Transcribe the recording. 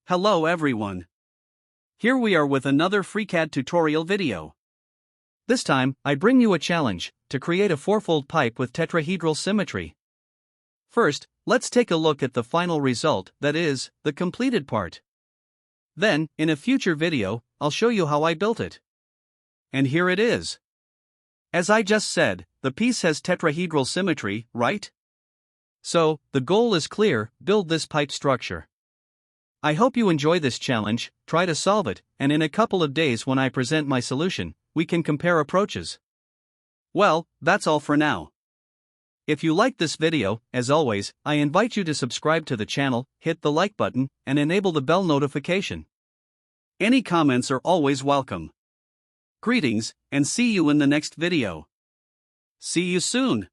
Hello everyone. Here we are with another FreeCAD tutorial video. This time, I bring you a challenge to create a fourfold pipe with tetrahedral symmetry. First, let's take a look at the final result, that is, the completed part. Then, in a future video, I'll show you how I built it. And here it is. As I just said, the piece has tetrahedral symmetry, right? So, the goal is clear: build this pipe structure. I hope you enjoy this challenge, try to solve it, and in a couple of days when I present my solution, we can compare approaches. Well, that's all for now. If you liked this video, as always, I invite you to subscribe to the channel, hit the like button, and enable the bell notification. Any comments are always welcome. Greetings, and see you in the next video. See you soon.